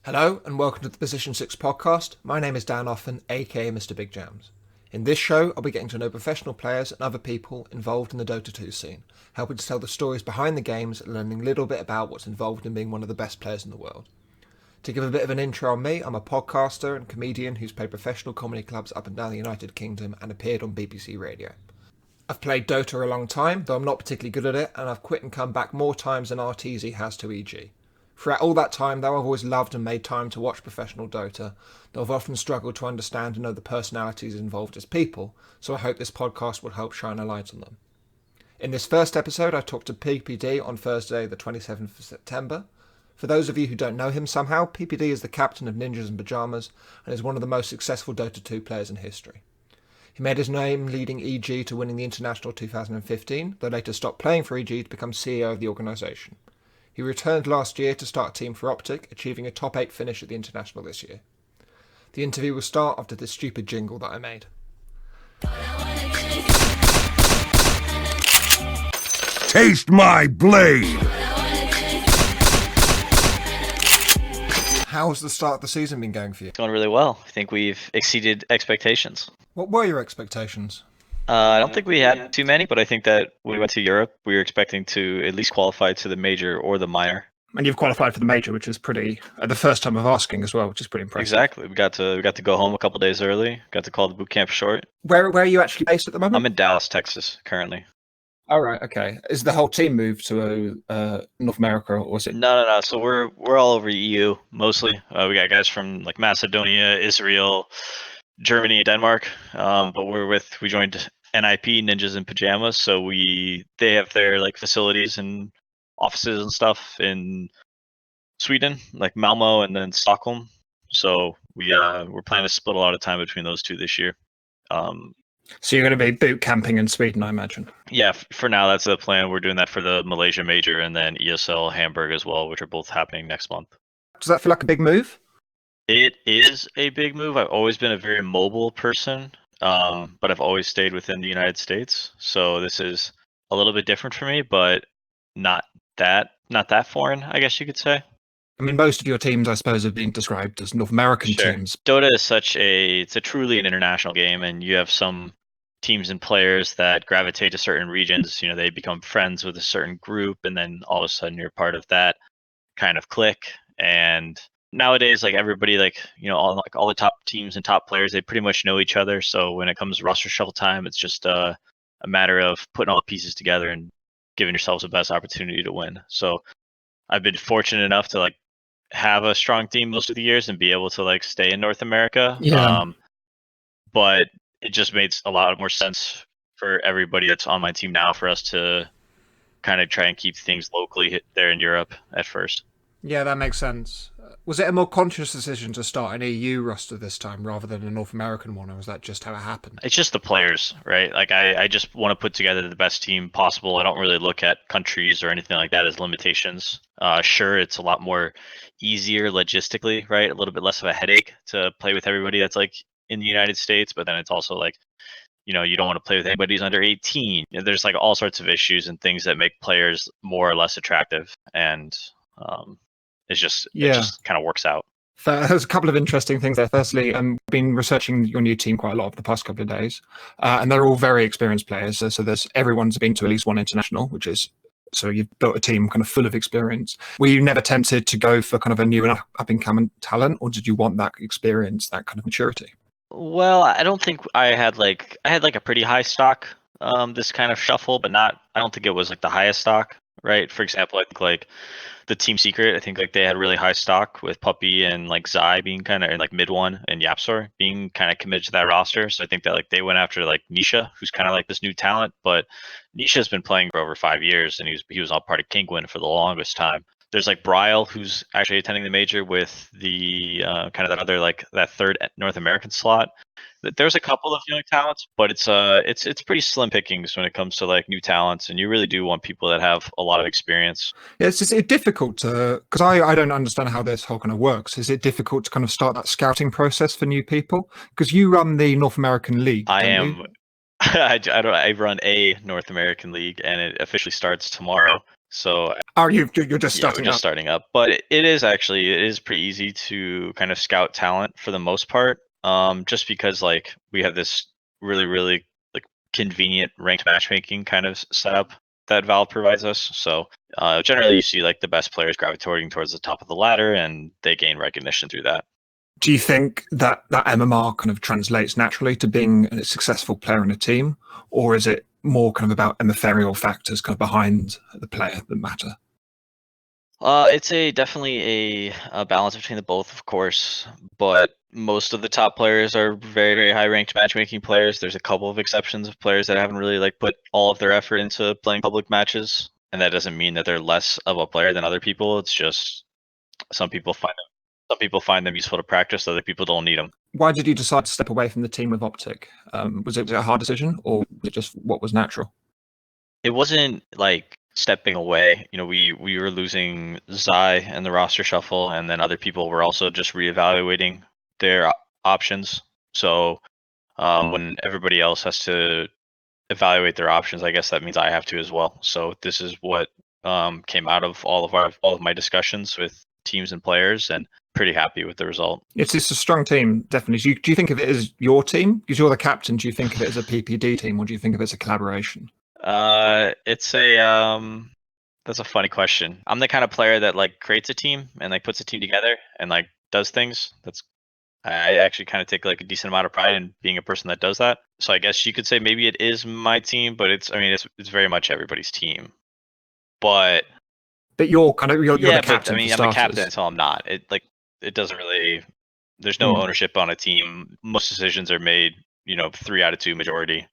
Hello and welcome to the Position 6 podcast. My name is Dan Offen, aka Mr. Big Jams. In this show, I'll be getting to know professional players and other people involved in the Dota 2 scene, helping to tell the stories behind the games and learning a little bit about what's involved in being one of the best players in the world. To give a bit of an intro on me, I'm a podcaster and comedian who's played professional comedy clubs up and down the United Kingdom and appeared on BBC Radio. I've played Dota a long time, though I'm not particularly good at it, and I've quit and come back more times than RTZ has to EG. Throughout all that time, though, I've always loved and made time to watch professional Dota, though I've often struggled to understand and know the personalities involved as people, so I hope this podcast will help shine a light on them. In this first episode, I talked to PPD on Thursday, the 27th of September. For those of you who don't know him somehow, PPD is the captain of Ninjas In Pyjamas and is one of the most successful Dota 2 players in history. He made his name leading EG to winning the International 2015, though later stopped playing for EG to become CEO of the organisation. He returned last year to start a team for Optic, achieving a top 8 finish at the International this year. The interview will start after this stupid jingle that I made. Taste my blade! How's the start of the season been going for you? It's going really well. I think we've exceeded expectations. What were your expectations? I don't think we had too many, but I think that when we went to Europe, we were expecting to at least qualify to the major or the minor. And you've qualified for the major, which is pretty the first time of asking as well, which is pretty impressive. Exactly. We got to go home a couple days early. Got to call the boot camp short. Where are you actually based at the moment? I'm in Dallas, Texas, currently. All right, okay. Is the whole team moved to North America, or was it? No. So we're all over EU mostly. We got guys from like Macedonia, Israel, Germany, and Denmark. But we joined NIP, Ninjas In Pyjamas. So they have their like facilities and offices and stuff in Sweden, like Malmo and then Stockholm. So we're planning to split a lot of time between those two this year. So you're going to be boot camping in Sweden, I imagine. Yeah, for now that's the plan. We're doing that for the Malaysia Major and then ESL Hamburg as well, which are both happening next month. Does that feel like a big move? It is a big move. I've always been a very mobile person, but I've always stayed within the United States. So this is a little bit different for me, but not that foreign, I guess you could say. I mean, most of your teams, I suppose, have been described as North American teams. Dota is it's a truly an international game, and you have some teams and players that gravitate to certain regions. You know, they become friends with a certain group, and then all of a sudden you're part of that kind of clique. And nowadays, like everybody, like all the top teams and top players, they pretty much know each other. So when it comes to roster shuffle time, it's just a matter of putting all the pieces together and giving yourselves the best opportunity to win. So I've been fortunate enough to like have a strong team most of the years and be able to like stay in North America. Yeah. But it just makes a lot more sense for everybody that's on my team now for us to kind of try and keep things locally there in Europe at first. Yeah, that makes sense. Was it a more conscious decision to start an EU roster this time rather than a North American one, or was that just how it happened? It's just the players, right? Like I just want to put together the best team possible. I don't really look at countries or anything like that as limitations. Sure, it's a lot more easier logistically, right? A little bit less of a headache to play with everybody that's like in the United States, but then it's also like, you don't want to play with anybody who's under 18. There's like all sorts of issues and things that make players more or less attractive, and it just kind of works out. There's a couple of interesting things there. Firstly, I've been researching your new team quite a lot over the past couple of days, and they're all very experienced players. So everyone's been to at least one international, so you've built a team kind of full of experience. Were you never tempted to go for kind of a new and up-and-coming talent, or did you want that experience, that kind of maturity? Well, I don't think I had a pretty high stock this kind of shuffle, but I don't think it was like the highest stock, right? For example, I think like the Team Secret, I think like they had really high stock with Puppy and like Zai being kind of like mid one and Yapsor being kind of committed to that roster. So I think that like they went after like Nisha, who's kind of like this new talent, but Nisha's been playing for over 5 years and he was all part of Kingwin for the longest time. There's like Bryle, who's actually attending the major with the kind of that other like that third North American slot. There's a couple of young talents, but it's pretty slim pickings when it comes to like new talents, and you really do want people that have a lot of experience. Yeah, it's difficult to, because I don't understand how this whole kind of works. Is it difficult to kind of start that scouting process for new people? Because you run the North American League. I run a North American League, and it officially starts tomorrow. So Oh, you're just yeah, we're starting just up. starting up, but it is pretty easy to kind of scout talent for the most part. Just because like we have this really like convenient ranked matchmaking kind of setup that Valve provides us. So generally, you see like the best players gravitating towards the top of the ladder, and they gain recognition through that. Do you think that MMR kind of translates naturally to being a successful player in a team, or is it more kind of about ephemeral factors kind of behind the player that matter? It's definitely a balance between the both, of course, but most of the top players are very high ranked matchmaking players. There's a couple of exceptions of players that haven't really like put all of their effort into playing public matches, and that doesn't mean that they're less of a player than other people. It's just some people find them useful to practice, other people don't need them. Why did you decide to step away from the team with Optic? Was it a hard decision, or was it just what was natural? It wasn't like stepping away. You know, we were losing Zai and the roster shuffle, and then other people were also just reevaluating their options. So when everybody else has to evaluate their options, I guess that means I have to as well. So this is what came out of all of my discussions with teams and players, and pretty happy with the result. It's a strong team, definitely. Do you think of it as your team? Because you're the captain, do you think of it as a PPD team, or do you think of it as a collaboration? It's that's a funny question. I'm the kind of player that like creates a team and like puts a team together and like does things. I actually kind of take like a decent amount of pride in being a person that does that. So I guess you could say maybe it is my team, but it's very much everybody's team. But But you're yeah, the but captain for I'm a captain starters. until I'm not. It doesn't really. There's no Hmm. ownership on a team. Most decisions are made, 3 out of 2 majority.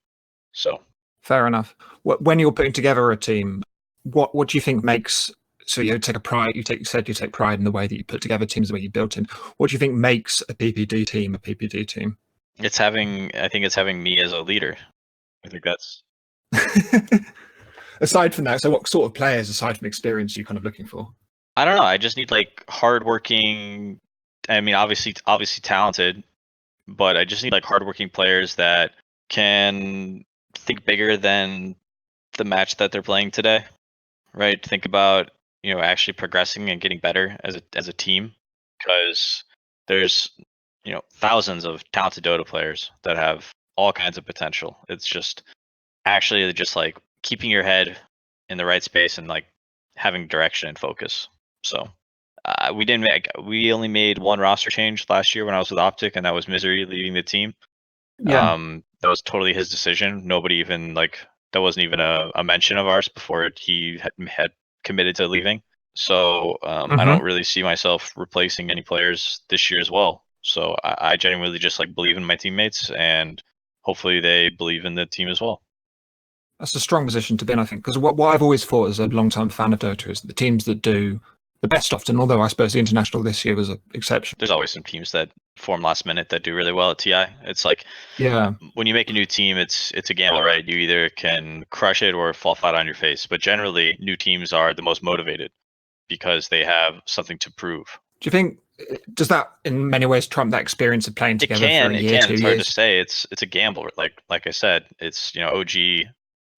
So Fair enough. When you're putting together a team, what do you think makes so you take a pride? You said you take pride in the way that you put together teams, the way you built in. What do you think makes a PPD team a PPD team? I think it's having me as a leader. I think that's Aside from that, so what sort of players, aside from experience, are you kind of looking for? I don't know. I just need like hardworking. I mean, obviously talented, but I just need like hardworking players that can think bigger than the match that they're playing today, right? Think about actually progressing and getting better as a team, because there's thousands of talented Dota players that have all kinds of potential. It's just like keeping your head in the right space and like having direction and focus. So we only made one roster change last year when I was with Optic, and that was Misery leaving the team. Yeah. That was totally his decision. Nobody even like that wasn't even a mention of ours before he had committed to leaving. So I Hmm. don't really see myself replacing any players this year as well. So I genuinely just like believe in my teammates, and hopefully they believe in the team as well. That's a strong position to be in, I think, because what I've always thought as a long-time fan of Dota is the teams that do the best often, although I suppose the international this year was an exception. There's always some teams that form last minute that do really well at TI. It's like Yeah. when you make a new team, it's a gamble, right? You either can crush it or fall flat on your face. But generally, new teams are the most motivated because they have something to prove. Do you think does that in many ways trump that experience of playing together for a It year, can. two It's hard to years? say. It's a gamble. Like I said, it's OG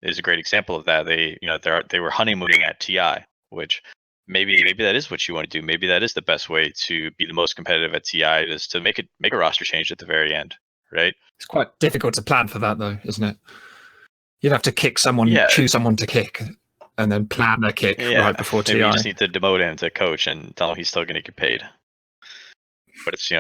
is a great example of that. They were honeymooning at TI, which maybe that is what you want to do. Maybe that is the best way to be the most competitive at TI is to make a roster change at the very end, right? It's quite difficult to plan for that, though, isn't it? You'd have to kick someone, Yeah, choose someone to kick, and then plan their kick yeah. right before Maybe you just TI. need to demote him to coach and tell him he's still going to get paid. But it's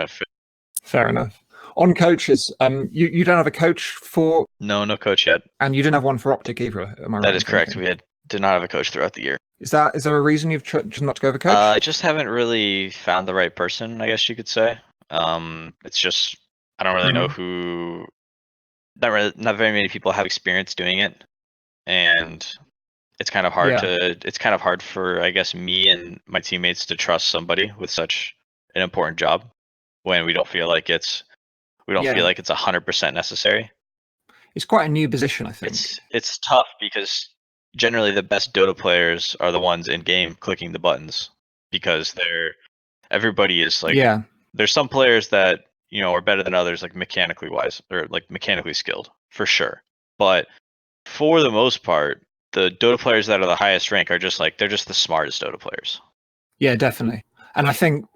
Fair enough. On coaches, you don't have a coach for, no coach yet. and you didn't have one for Optic either. Am I right That in is correct. thinking? Did not have a coach throughout the year. Is there a reason you've chosen not to go with a coach? I just haven't really found the right person, I guess you could say. It's just I don't really know Mhm. who. Not very many people have experience doing it, and Yeah, it's kind of hard for I guess me and my teammates to trust somebody with such an important job when we don't feel yeah. like it's 100% necessary. It's quite a new position, I think. It's tough because generally the best Dota players are the ones in game clicking the buttons because everybody is like Yeah, there's some players that are better than others like mechanically wise or like mechanically skilled for sure. But for the most part, the Dota players that are the highest rank are just like they're just the smartest Dota players. Yeah, definitely. And I think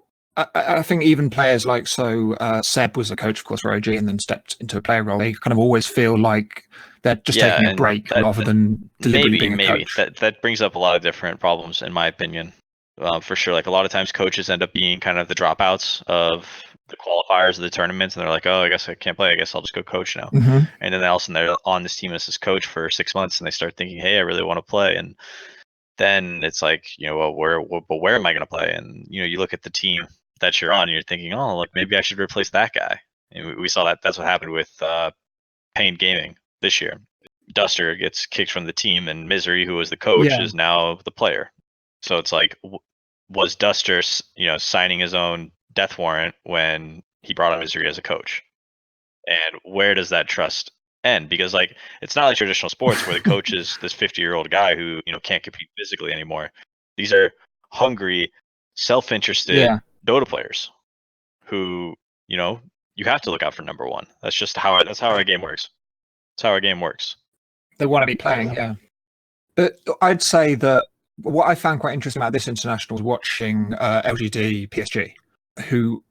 even players like Seb was a coach, of course, for OG, and then stepped into a player role. They kind of always feel like they're just taking a break rather than deliberately being a coach. That brings up a lot of different problems, in my opinion. For sure, like a lot of times coaches end up being kind of the dropouts of the qualifiers of the tournaments, and they're like, oh, I guess I can't play. I guess I'll just go coach now. Mm-hmm. And then all of a sudden they're on this team as this coach for 6 months, and they start thinking, hey, I really want to play. And then it's like, well, where am I going to play? And you look at the team that you're on, and you're thinking, oh, like maybe I should replace that guy. And we saw that. That's what happened with Pain Gaming this year. Duster gets kicked from the team, and Misery, who was the coach, is now the player. So it's like, was Duster, signing his own death warrant when he brought on Misery as a coach? And where does that trust end? Because like it's not like traditional sports where the coach is this 50-year-old guy who can't compete physically anymore. These are hungry, self-interested Dota players who you have to look out for number one. That's how our game works. That's how our game works. They want to be playing, yeah. But I'd say that what I found quite interesting about this international was watching LGD PSG, who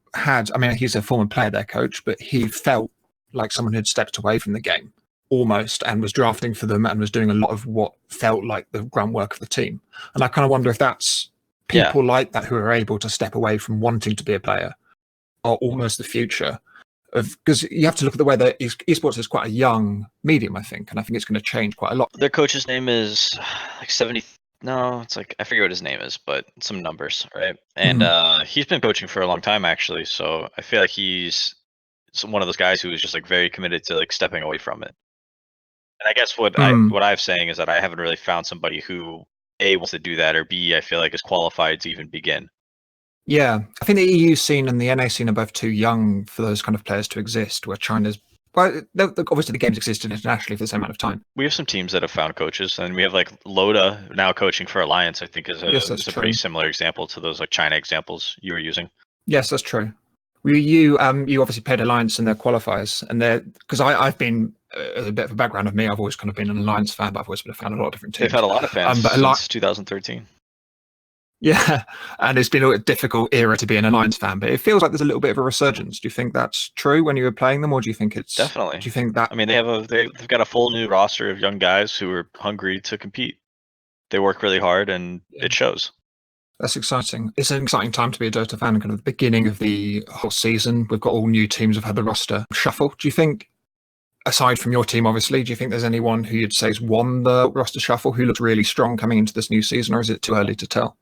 he's a former player, their coach, but he felt like someone who'd stepped away from the game almost and was drafting for them and was doing a lot of what felt like the groundwork of the team. And I kind of wonder if that's people like that who are able to step away from wanting to be a player are almost the future. Because you have to look at the way that esports is quite a young medium, I think, and I think it's going to change quite a lot. Their coach's name is like 70. No, it's like I forget what his name is, but some numbers, right? And he's been coaching for a long time, actually. So I feel like he's one of those guys who is just like very committed to like stepping away from it. And I guess what I'm saying is that I haven't really found somebody who A wants to do that, or B I feel like is qualified to even begin. Yeah, I think the EU scene and the NA scene are both too young for those kind of players to exist, where China's... Well, obviously the game's existed internationally for the same amount of time. We have some teams that have found coaches, and we have like Loda now coaching for Alliance, I think is a pretty similar example to those like China examples you were using. Yes, that's true. You obviously played Alliance in their qualifiers, and because I've been a bit of a background of me, I've always kind of been an Alliance fan, but I've always been a fan of a lot of different teams. They've had a lot of fans since 2013. Yeah, and it's been a difficult era to be an Alliance fan, but it feels like there's a little bit of a resurgence. Do you think that's true when you were playing them, or do you think it's... Definitely. Do you think that... I mean, they've got a full new roster of young guys who are hungry to compete. They work really hard, and it shows. That's exciting. It's an exciting time to be a Dota fan, kind of the beginning of the whole season. We've got all new teams who've had the roster shuffle. Do you think, aside from your team, obviously, do you think there's anyone who you'd say has won the roster shuffle who looks really strong coming into this new season, or is it too early to tell?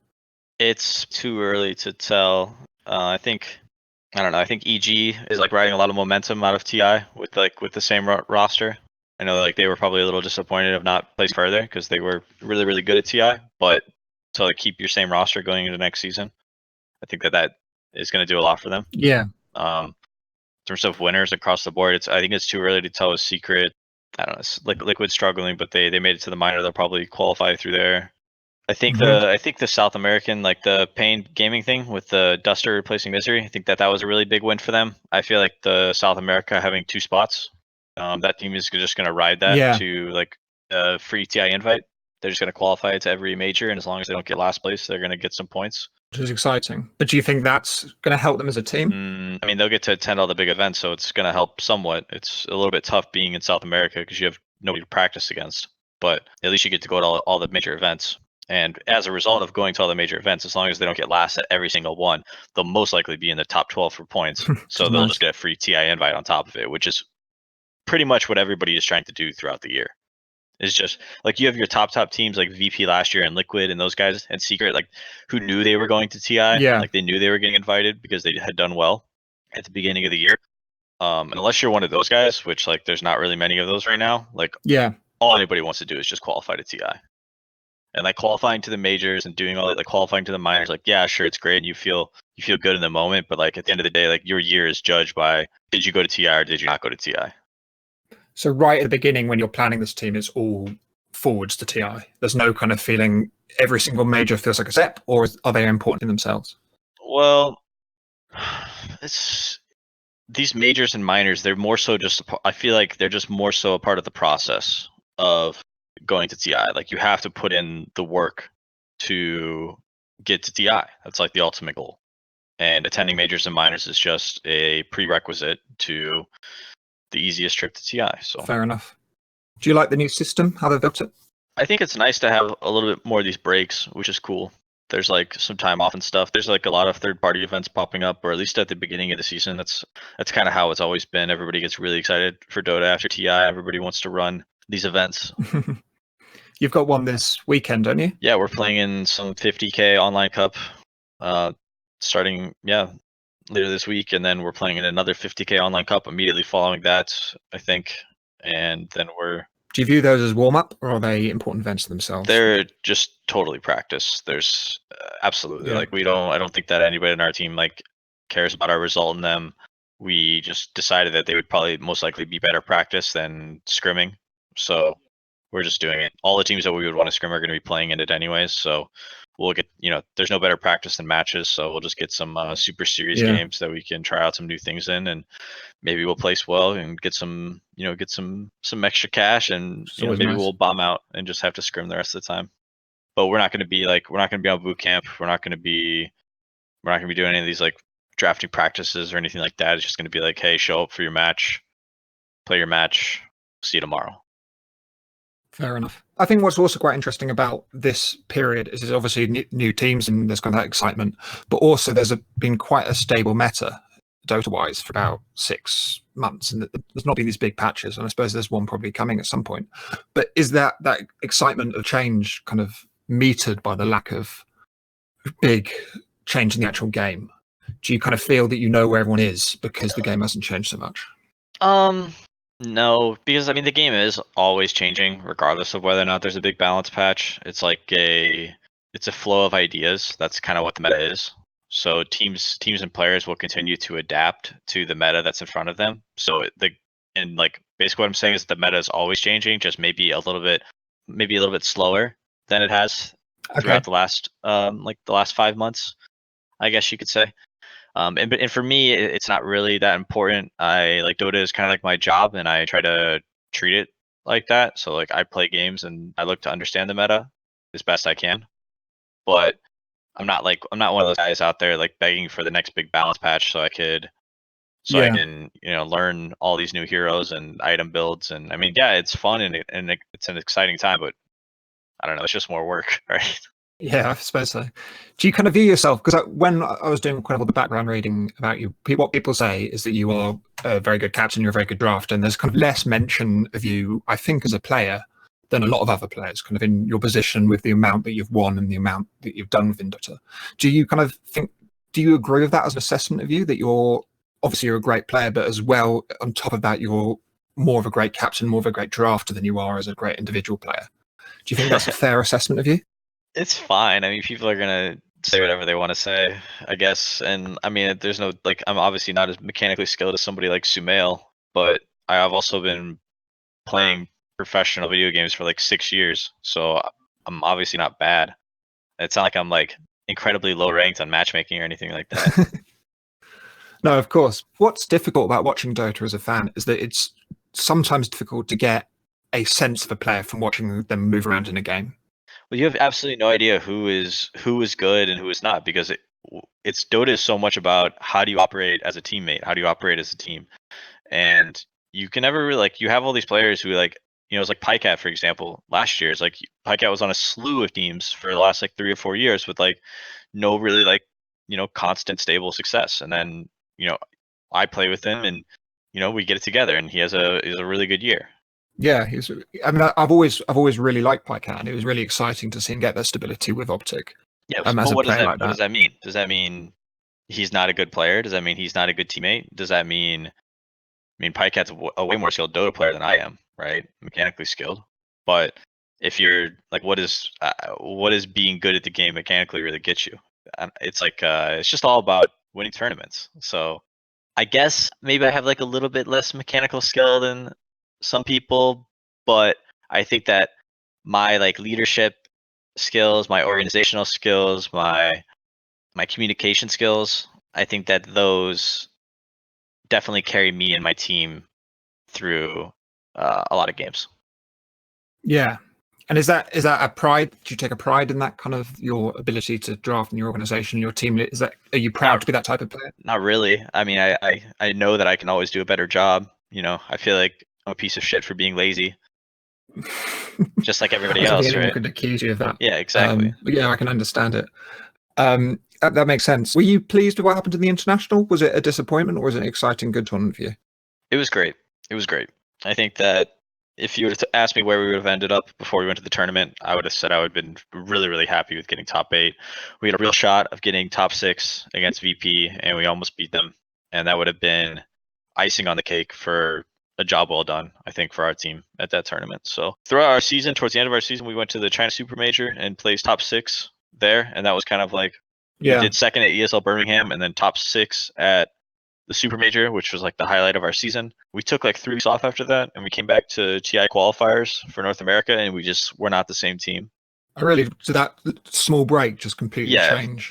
It's too early to tell. I don't know. I think EG is like riding a lot of momentum out of TI with the same roster. I know like they were probably a little disappointed of not placing further because they were really, really good at TI, but to like keep your same roster going into next season, I think that is going to do a lot for them. Yeah. In terms of winners across the board, I think it's too early to tell a secret. I don't know. It's like Liquid's struggling, but they made it to the minor. They'll probably qualify through there. I think the South American, like the Pain Gaming thing with the Duster replacing Misery, I think that was a really big win for them. I feel like the South America having 2 spots, that team is just going to ride that to like a free TI invite. They're just going to qualify to every major, and as long as they don't get last place, they're going to get some points. Which is exciting. But do you think that's going to help them as a team? I mean, they'll get to attend all the big events, so it's going to help somewhat. It's a little bit tough being in South America because you have nobody to practice against, but at least you get to go to all the major events. And as a result of going to all the major events, as long as they don't get last at every single one, they'll most likely be in the top 12 for points. So they'll just get a free TI invite on top of it, which is pretty much what everybody is trying to do throughout the year. It's just like you have your top teams like VP last year and Liquid and those guys and Secret, like who knew they were going to TI. Yeah. Like they knew they were getting invited because they had done well at the beginning of the year. Unless you're one of those guys, which like there's not really many of those right now. Like all anybody wants to do is just qualify to TI. And like qualifying to the majors and doing all that, like qualifying to the minors, like yeah, sure, it's great. And you feel good in the moment, but like at the end of the day, like your year is judged by did you go to TI or did you not go to TI? So right at the beginning, when you're planning this team, it's all forwards to TI. There's no kind of feeling every single major feels like a step, or are they important in themselves? Well, it's these majors and minors. They're more so just. I feel like they're just more so a part of the process of going to TI. Like you have to put in the work to get to TI. That's like the ultimate goal. And attending majors and minors is just a prerequisite to the easiest trip to TI. So Fair enough. Do you like the new system, how they've built it? I think it's nice to have a little bit more of these breaks, which is cool. There's like some time off and stuff. There's like a lot of third-party events popping up, or at least at the beginning of the season. That's kind of how it's always been. Everybody gets really excited for Dota after TI. Everybody wants to run these events. You've got one this weekend, don't you? Yeah, we're playing in some 50K online cup, starting later this week, and then we're playing in another 50K online cup immediately following that, I think. And then Do you view those as warm-up, or are they important events themselves? they're just totally practice. There's absolutely Yeah. like I don't think that anybody in our team like cares about our result in them. We just decided that they would probably most likely be better practice than scrimming, so we're just doing it. All the teams that we would want to scrim are going to be playing in it anyways, so we'll get, there's no better practice than matches, so we'll just get some super serious Yeah. games that we can try out some new things in, and maybe we'll place well and get some extra cash, and It's always maybe nice. we'll bomb out and just have to scrim the rest of the time. But we're not going to be on boot camp. We're not going to be doing any of these like drafting practices or anything like that. It's just going to be like, hey, show up for your match, play your match, see you tomorrow. Fair enough. I think what's also quite interesting about this period is there's obviously new teams and there's kind of that excitement, but also been quite a stable meta Dota-wise for about 6 months, and there's not been these big patches, and I suppose there's one probably coming at some point. But is that excitement of change kind of metered by the lack of big change in the actual game? Do you kind of feel that you know where everyone is because the game hasn't changed so much? No, because I mean the game is always changing regardless of whether or not there's a big balance patch. It's a flow of ideas. That's kind of what the meta is. So teams and players will continue to adapt to the meta that's in front of them. So basically what I'm saying is the meta is always changing, just maybe a little bit slower than it has throughout the last the last 5 months, I guess you could say. And for me, it's not really that important. I like Dota is kind of like my job, and I try to treat it like that. So like I play games and I look to understand the meta as best I can. But I'm not one of those guys out there like begging for the next big balance patch so I can learn all these new heroes and item builds. And I mean, yeah, it's fun and it's an exciting time, but I don't know, it's just more work, right? Yeah, I suppose so. Do you kind of view yourself, because when I was doing quite a lot of background reading about you, what people say is that you are a very good captain, you're a very good draft, and there's kind of less mention of you, I think, as a player than a lot of other players, kind of in your position with the amount that you've won and the amount that you've done within Dota. Do you kind of think, do you agree with that as an assessment of you, that you're a great player, but as well, on top of that, you're more of a great captain, more of a great drafter than you are as a great individual player? Do you think that's a fair assessment of you? It's fine. I mean, people are gonna say whatever they want to say, I guess. And I mean, there's no like, I'm obviously not as mechanically skilled as somebody like Sumail, but I have also been playing professional video games for like 6 years, so I'm obviously not bad. It's not like I'm like incredibly low ranked on matchmaking or anything like that. No, of course. What's difficult about watching Dota as a fan is that it's sometimes difficult to get a sense of a player from watching them move around in a game. Well, you have absolutely no idea who is good and who is not, because it's Dota is so much about how do you operate as a teammate, how do you operate as a team, and you can never really you have all these players who it's like Pycat, for example. Last year, it's like Pycat was on a slew of teams for the last like 3 or 4 years with no really constant stable success, and then I play with him and we get it together, and he has a really good year. Yeah, I mean, I've always really liked Pycat, and it was really exciting to see him get that stability with Optic. Yeah, As but a what player like does that. that mean? Does that mean he's not a good player? Does that mean he's not a good teammate? Does that mean Pykat's a way more skilled Dota player than I am, right? Mechanically skilled. But if you're like, what is being good at the game mechanically really get you? It's it's just all about winning tournaments. So I guess maybe I have like a little bit less mechanical skill than some people, but I think that my leadership skills, my organizational skills, my communication skills, I think that those definitely carry me and my team through a lot of games. Yeah, And is that a pride? Do you take a pride in that kind of your ability to draft in your organization, your team? Are you proud to be that type of player? Not really. I mean, I know that I can always do a better job. I feel like I'm a piece of shit for being lazy, just like everybody I don't think else, anyone right? could accuse you of that. Yeah, exactly. But yeah, I can understand it. That makes sense. Were you pleased with what happened in the international? Was it a disappointment, or was it an exciting, good tournament for you? It was great. It was great. I think that if you were to ask me where we would have ended up before we went to the tournament, I would have said I would have been really, really happy with getting top 8. We had a real shot of getting top 6 against VP, and we almost beat them. And that would have been icing on the cake for a job well done, I think, for our team at that tournament. So throughout our season, towards the end of our season, we went to the China Super Major and placed top 6 there. And that was kind of like, we did second at ESL Birmingham and then top 6 at the Super Major, which was like the highlight of our season. We took like 3 weeks off after that, and we came back to TI qualifiers for North America, and we just were not the same team. So that small break just completely changed.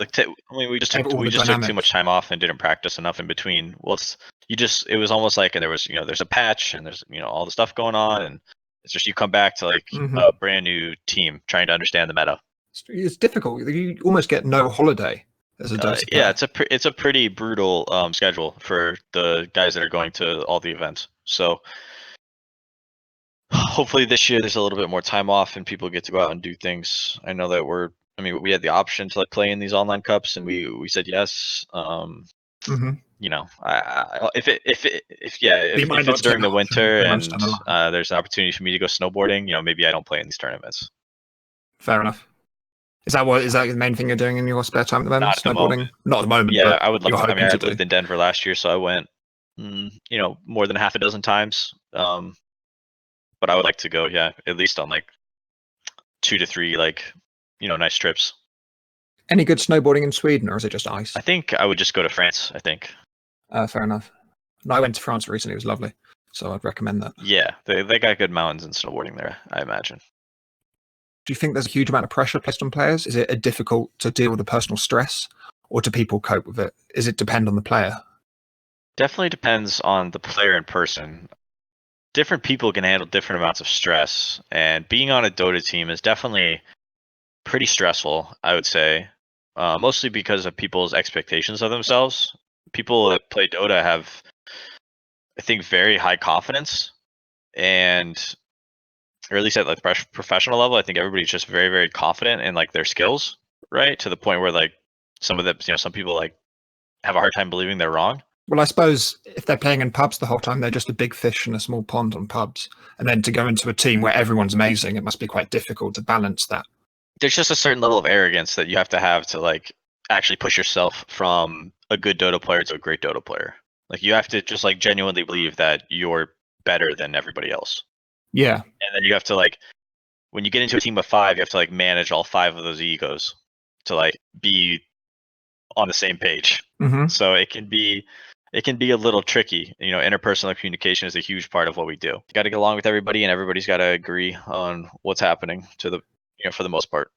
We just took too much time off and didn't practice enough in between. Well, it was almost like there was there's a patch and there's all the stuff going on, and it's just you come back to like a brand new team trying to understand the meta. It's difficult. You almost get no holiday as a Dota player. Yeah, it's a pretty brutal schedule for the guys that are going to all the events. So hopefully this year there's a little bit more time off and people get to go out and do things. I know that we had the option to like play in these online cups and we said yes. If it's during the winter and there's an opportunity for me to go snowboarding, maybe I don't play in these tournaments. Fair enough. Is that the main thing you're doing in your spare time at the moment? Not at the moment. Not at the moment. Yeah, I would love to. I lived in Denver last year, so I went, more than half a dozen times. But I would like to go, at least on like 2 to 3, nice trips. Any good snowboarding in Sweden, or is it just ice? I think I would just go to France. I think. Fair enough. No, I went to France recently. It was lovely, so I'd recommend that. Yeah, they got good mountains and snowboarding there, I imagine. Do you think there's a huge amount of pressure placed on players? Is it difficult to deal with the personal stress, or do people cope with it? Is it depend on the player? Definitely depends on the player in person. Different people can handle different amounts of stress, and being on a Dota team is definitely pretty stressful, I would say, mostly because of people's expectations of themselves. People that play Dota have, I think, very high confidence, or at least at like professional level, I think everybody's just very, very confident in like their skills, right? To the point where like some of them, some people like have a hard time believing they're wrong. Well, I suppose if they're playing in pubs the whole time, they're just a big fish in a small pond on pubs. And then to go into a team where everyone's amazing, it must be quite difficult to balance that. There's just a certain level of arrogance that you have to like actually push yourself from a good Dota player to a great Dota player. Like you have to just like genuinely believe that you're better than everybody else. Yeah. And then you have to like, when you get into a team of 5, you have to like manage all 5 of those egos to like be on the same page. So it can be a little tricky. Interpersonal communication is a huge part of what we do. You got to get along with everybody, and everybody's got to agree on what's happening for the most part.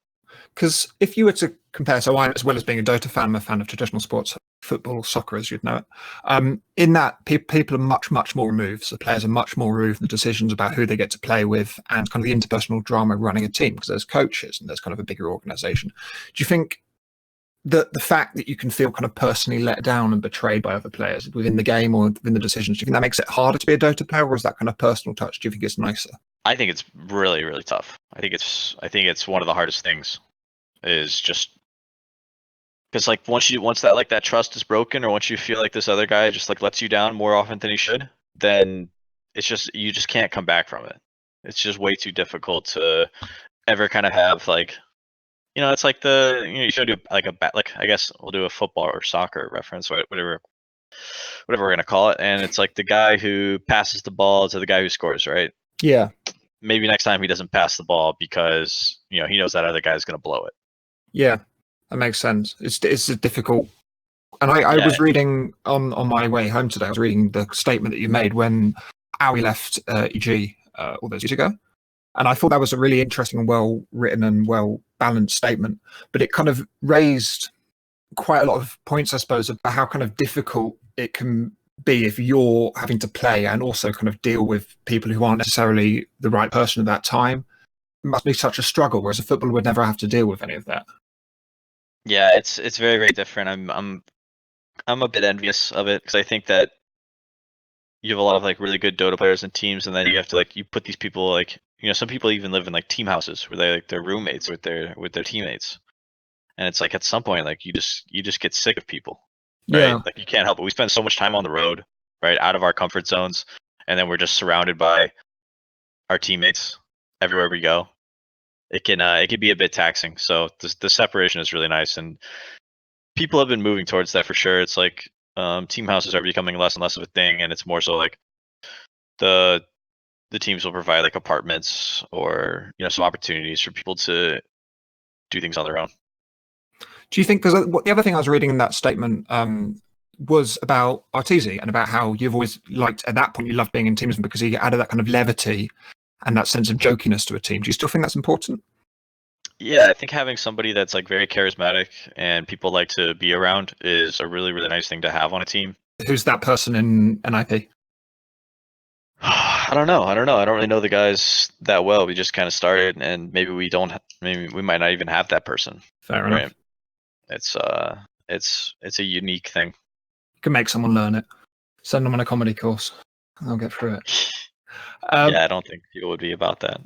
Because if you were to compare, so I, as well as being a Dota fan, I'm a fan of traditional sports, football, soccer, as you'd know it. In that, people are much, much more removed. So players are much more removed from the decisions about who they get to play with and kind of the interpersonal drama of running a team, because there's coaches and there's kind of a bigger organization. Do you think that the fact that you can feel kind of personally let down and betrayed by other players within the game or within the decisions, do you think that makes it harder to be a Dota player, or is that kind of personal touch? Do you think it's nicer? I think it's really, really tough. I think it's one of the hardest things. Is just because like once that trust is broken, or once you feel like this other guy just like lets you down more often than he should, then you just can't come back from it. It's just way too difficult to ever kind of have like, it's like you should do like I guess we'll do a football or soccer reference, whatever we're gonna call it, and it's like the guy who passes the ball to the guy who scores, right? Yeah. Maybe next time he doesn't pass the ball because he knows that other guy's gonna blow it. Yeah, that makes sense. It's a difficult. And I was reading on my way home today, I was reading the statement that you made when Aoi left EG all those years ago. And I thought that was a really interesting and well-written and well-balanced statement. But it kind of raised quite a lot of points, I suppose, about how kind of difficult it can be if you're having to play and also kind of deal with people who aren't necessarily the right person at that time. must be such a struggle, whereas a footballer would never have to deal with any of that. Yeah, it's very very different. I'm a bit envious of it because I think that you have a lot of like really good Dota players and teams, and then you have to like you put these people like some people even live in like team houses where they like they're roommates with their teammates, and it's like at some point like you just get sick of people, right? Yeah. Like you can't help it. We spend so much time on the road, right, out of our comfort zones, and then we're just surrounded by our teammates everywhere we go. It can be a bit taxing. So the separation is really nice, and people have been moving towards that for sure. It's like team houses are becoming less and less of a thing, and it's more so like the the teams will provide like apartments or some opportunities for people to do things on their own. Do you think, because the other thing I was reading in that statement was about Arteezy and about how you've always liked, at that point, you loved being in teams because he added that kind of levity and that sense of jokiness to a team. Do you still think that's important? Yeah, I think having somebody that's like very charismatic and people like to be around is a really, really nice thing to have on a team. Who's that person in NIP? I don't know. I don't really know the guys that well. We just kind of started, and maybe we don't. Maybe we might not even have that person. Fair enough. Right? It's a unique thing. You can make someone learn it. Send them on a comedy course. I'll get through it. Yeah, I don't think people would be about that.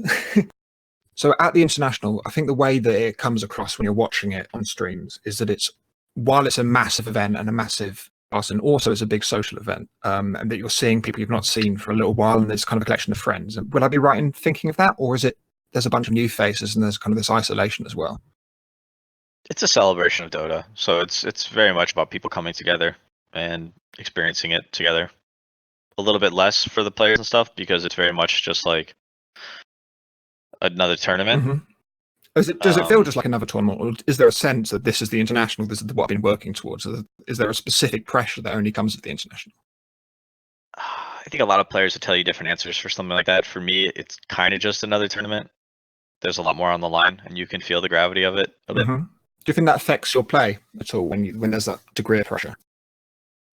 So at the International, I think the way that it comes across when you're watching it on streams is that while it's a massive event and a massive and also it's a big social event, and that you're seeing people you've not seen for a little while, and there's kind of a collection of friends. Would I be right in thinking of that, or is it there's a bunch of new faces and there's kind of this isolation as well? It's a celebration of Dota, so it's very much about people coming together and experiencing it together. A little bit less for the players and stuff because it's very much just like another tournament. Mm-hmm. Does it feel just like another tournament, or is there a sense that this is the International, this is what I've been working towards? Is there a specific pressure that only comes with the International? I think a lot of players would tell you different answers for something like that. For me, it's kind of just another tournament. There's a lot more on the line, and you can feel the gravity of it a bit. Mm-hmm. Do you think that affects your play at all when there's that degree of pressure?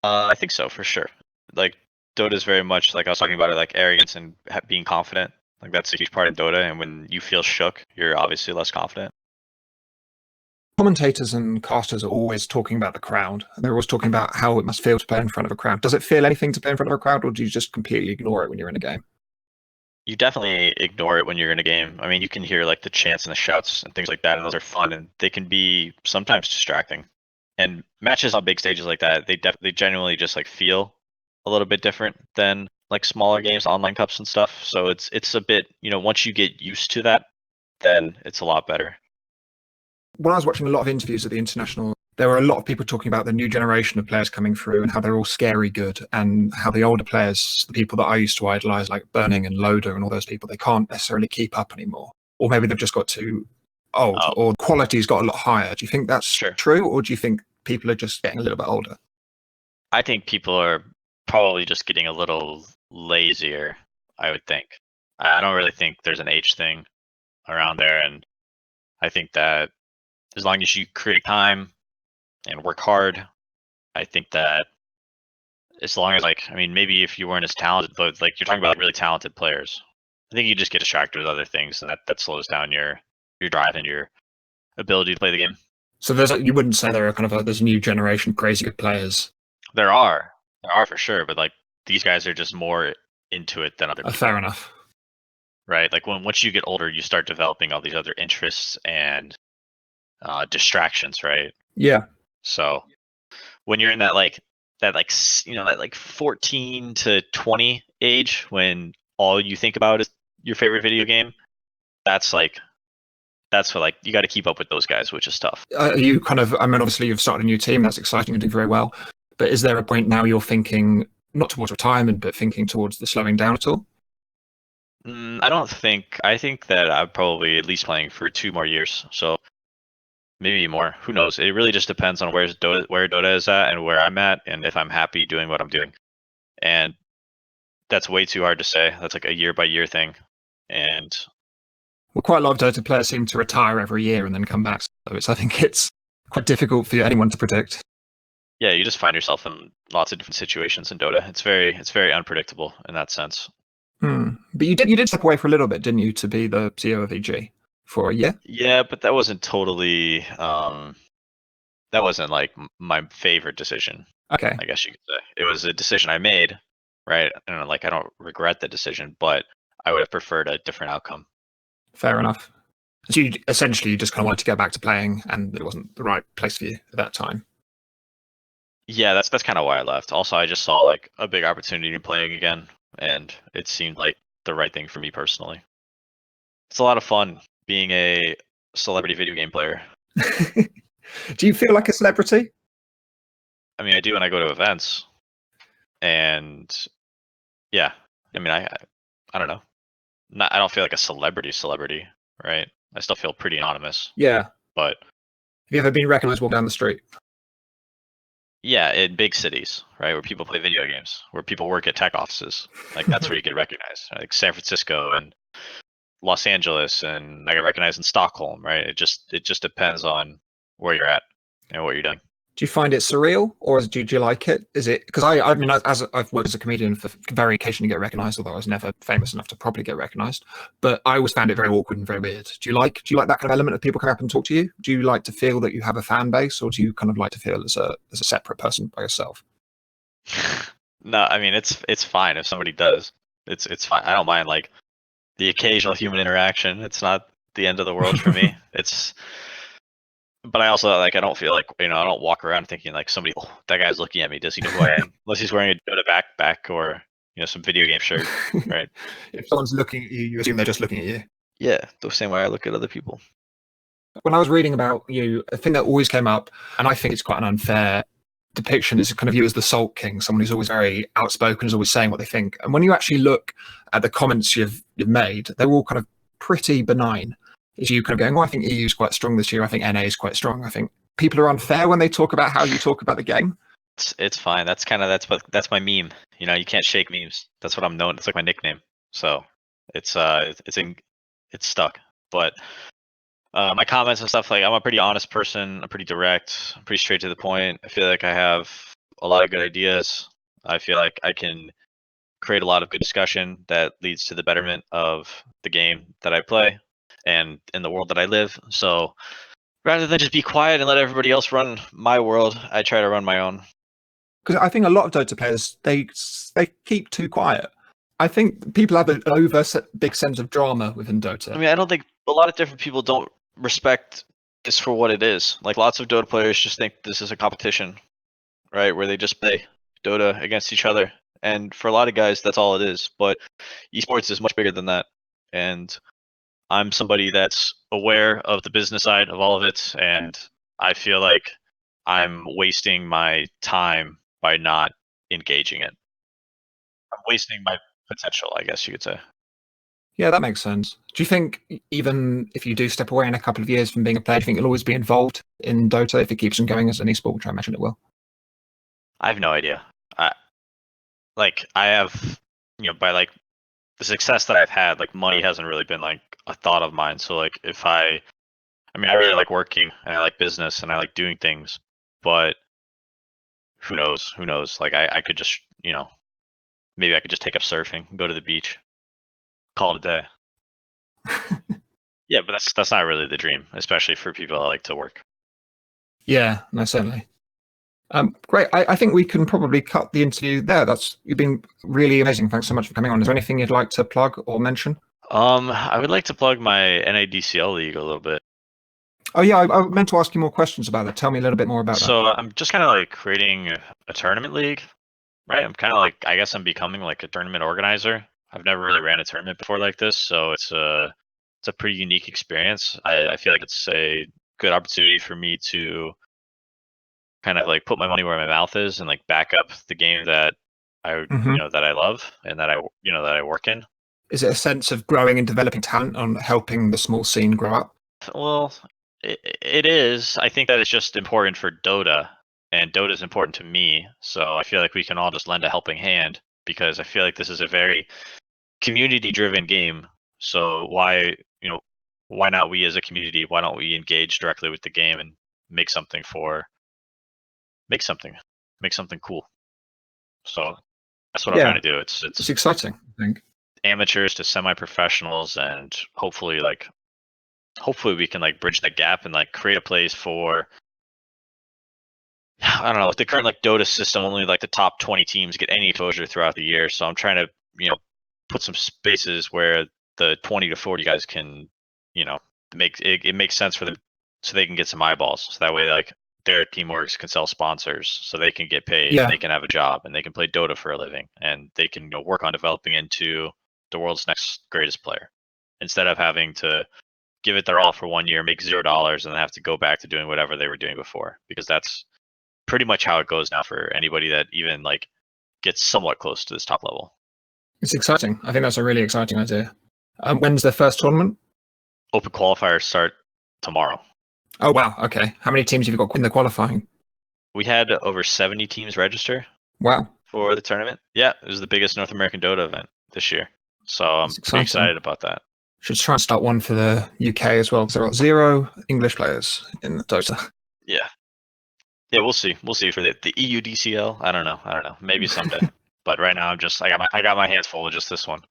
I think so, for sure. Like Dota is very much like I was talking about it, like arrogance and being confident. Like that's a huge part of Dota, and when you feel shook, you're obviously less confident. Commentators and casters are always talking about the crowd. They're always talking about how it must feel to play in front of a crowd. Does it feel anything to play in front of a crowd, or do you just completely ignore it when you're in a game? You definitely ignore it when you're in a game. I mean, you can hear like the chants and the shouts and things like that, and those are fun, and they can be sometimes distracting. And matches on big stages like that, they genuinely just like feel a little bit different than like smaller games, online cups and stuff. So it's a bit, once you get used to that, then it's a lot better. When I was watching a lot of interviews at the International, there were a lot of people talking about the new generation of players coming through and how they're all scary good, and how the older players, the people that I used to idolize, like Burning and Loader and all those people, they can't necessarily keep up anymore. Or maybe they've just got too old, or quality's got a lot higher. Do you think that's true, or do you think people are just getting a little bit older? I think people are probably just getting a little lazier, I would think. I don't really think there's an age thing around there, and I think that as long as you create time and work hard, I think that as long as maybe if you weren't as talented, but like you're talking about really talented players, I think you just get distracted with other things, and that slows down your drive and your ability to play the game. So you wouldn't say there are kind of there's a new generation of crazy good players? There are for sure, but like these guys are just more into it than other people. Fair enough. Right, like once you get older, you start developing all these other interests and distractions, right? Yeah. So when you're in that 14 to 20 age, when all you think about is your favorite video game, that's what you got to keep up with those guys, which is tough. You obviously you've started a new team, that's exciting, you're doing very well, but is there a point now you're thinking not towards retirement, but thinking towards the slowing down at all? I think that I'm probably at least playing for 2 more years, so maybe more. Who knows? It really just depends on where Dota is at and where I'm at, and if I'm happy doing what I'm doing. And that's way too hard to say. That's like a year by year thing. And quite a lot of Dota players seem to retire every year and then come back. So I think it's quite difficult for anyone to predict. Yeah, you just find yourself in lots of different situations in Dota. It's very unpredictable in that sense. But you did step away for a little bit, didn't you, to be the CEO of EG for a year? Yeah, but that wasn't totally that wasn't like my favorite decision. Okay, I guess you could say it was a decision I made, right? And like I don't regret the decision, but I would have preferred a different outcome. fair enough. So you just kind of wanted to go back to playing, and it wasn't the right place for you at that time. Yeah, that's kind of why I left. Also, I just saw like a big opportunity in playing again, and it seemed like the right thing for me personally. It's a lot of fun being a celebrity video game player. Do you feel like a celebrity? I mean, I do when I go to events, and yeah, I mean, I don't know. I don't feel like a celebrity, right? I still feel pretty anonymous, Yeah. but Have you ever been recognised walking down the street? yeah, in big cities, right, where people play video games, where people work at tech offices, like that's where you get recognized. Like San Francisco and Los Angeles, and I get recognized in Stockholm, right? It just depends on where you're at and what you're doing. Do you find it surreal, or do you like it? Is it because I mean, as I've worked as a comedian, for very occasionally get recognised, although I was never famous enough to properly get recognised. But I always found it very awkward and very weird. Do you like that kind of element of people come up and talk to you? Do you like to feel that you have a fan base, or do you kind of like to feel as a separate person by yourself? No, I mean it's fine if somebody does. It's fine. I don't mind like the occasional human interaction. It's not the end of the world for me. It's but I also like I don't feel like I don't walk around thinking like somebody that guy's looking at me. Does he know who I am? Unless he's wearing a Dota backpack or some video game shirt, right? If someone's looking at you, you assume they're just looking at you. Yeah, the same way I look at other people. When I was reading about you, a thing that always came up, and I think it's quite an unfair depiction, is kind of you as the Salt King, someone who's always very outspoken, is always saying what they think. And when you actually look at the comments you've made, they're all kind of pretty benign. Is you kind of going, "Oh, I think EU is quite strong this year. I think NA is quite strong. I think people are unfair when they talk about how you talk about the game." It's fine. That's my meme. You can't shake memes. That's what I'm known. It's like my nickname. So it's stuck. But my comments and stuff, like I'm a pretty honest person. I'm pretty direct. I'm pretty straight to the point. I feel like I have a lot of good ideas. I feel like I can create a lot of good discussion that leads to the betterment of the game that I play and in the world that I live. So rather than just be quiet and let everybody else run my world, I try to run my own. Because I think a lot of Dota players they keep too quiet. I think people have an big sense of drama within Dota. I mean, I don't think a lot of different people don't respect this for what it is. Like lots of Dota players just think this is a competition, right? Where they just play Dota against each other. And for a lot of guys, that's all it is. But esports is much bigger than that. And I'm somebody that's aware of the business side of all of it. And I feel like I'm wasting my time by not engaging it. I'm wasting my potential, I guess you could say. Yeah, that makes sense. Do you think even if you do step away in a couple of years from being a player, do you think you'll always be involved in Dota if it keeps on going as an esport, which I imagine it will? I have no idea. I have, by like the success that I've had, like money hasn't really been like a thought of mine. So like I mean, I really like working and I like business and I like doing things, but who knows? Who knows? Like I could just, maybe I could just take up surfing, go to the beach, call it a day. Yeah, but that's not really the dream, especially for people that like to work. Yeah, no, certainly. Great. I think we can probably cut the interview there. You've been really amazing. Thanks so much for coming on. Is there anything you'd like to plug or mention? I would like to plug my NADCL league a little bit. Oh yeah, I meant to ask you more questions about that. Tell me a little bit more about that. So I'm just kind of like creating a tournament league, right? I'm kind of like, I guess I'm becoming like a tournament organizer. I've never really ran a tournament before like this, so it's a pretty unique experience. I feel like it's a good opportunity for me to kind of like put my money where my mouth is and like back up the game that that I love and that I work in. Is it a sense of growing and developing talent on helping the small scene grow up? Well, it is. I think that it's just important for Dota, and Dota is important to me. So I feel like we can all just lend a helping hand because I feel like this is a very community-driven game. So why not we as a community? Why don't we engage directly with the game and make something cool? So that's what I'm trying to do. It's exciting, I think. amateurs to semi-professionals, and hopefully we can like bridge that gap and like create a place for, I don't know, the current like Dota system, only like the top 20 teams get any exposure throughout the year. So I'm trying to, put some spaces where the 20 to 40 guys can, it makes sense for them, so they can get some eyeballs. So that way, like, their teamworks can sell sponsors, so they can get paid, Yeah. and they can have a job, and they can play Dota for a living, and they can work on developing into the world's next greatest player, instead of having to give it their all for 1 year, make $0, and then have to go back to doing whatever they were doing before. Because that's pretty much how it goes now for anybody that even like gets somewhat close to this top level. It's exciting. I think that's a really exciting idea. When's the first tournament? Open qualifiers start tomorrow. Oh, wow. Okay. How many teams have you got in the qualifying? We had over 70 teams register Wow. for the tournament. Yeah, it was the biggest North American Dota event this year. So I'm pretty excited about that. Should try and start one for the UK as well, because there are 0 English players in Dota. Yeah. Yeah, we'll see. We'll see for the EU DCL. I don't know. Maybe someday. But right now, I got my hands full with just this one.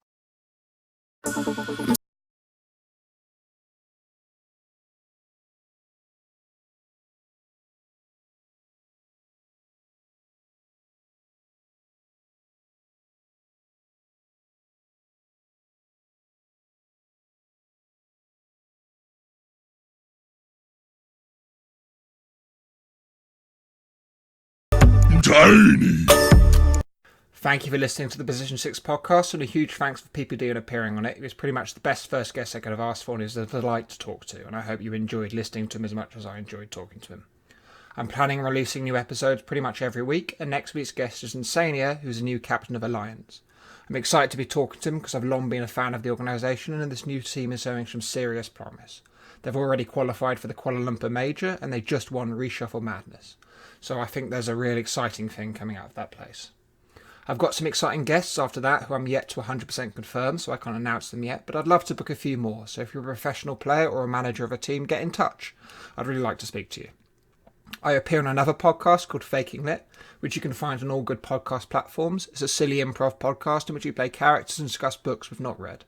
Tiny. Thank you for listening to the Position 6 podcast, and a huge thanks for PPD and appearing on it. It was pretty much the best first guest I could have asked for, and it was a delight to talk to, and I hope you enjoyed listening to him as much as I enjoyed talking to him. I'm planning on releasing new episodes pretty much every week, and next week's guest is Insania, who's a new captain of Alliance. I'm excited to be talking to him because I've long been a fan of the organisation, and this new team is showing some serious promise. They've already qualified for the Kuala Lumpur Major, and they just won Reshuffle Madness. So I think there's a real exciting thing coming out of that place. I've got some exciting guests after that who I'm yet to 100% confirm, so I can't announce them yet, but I'd love to book a few more, so if you're a professional player or a manager of a team, get in touch. I'd really like to speak to you. I appear on another podcast called Faking Lit, which you can find on all good podcast platforms. It's a silly improv podcast in which we play characters and discuss books we've not read.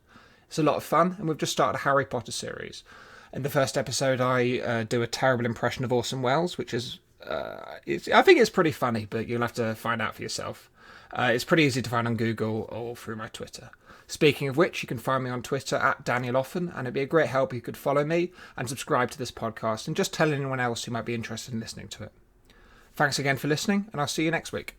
It's a lot of fun, and we've just started a Harry Potter series. In the first episode, I do a terrible impression of Orson Welles, which is I think it's pretty funny, but you'll have to find out for yourself. It's pretty easy to find on Google or through my Twitter. Speaking of which, you can find me on Twitter at Daniel Offen, and it'd be a great help if you could follow me and subscribe to this podcast and just tell anyone else who might be interested in listening to it. Thanks again for listening, and I'll see you next week.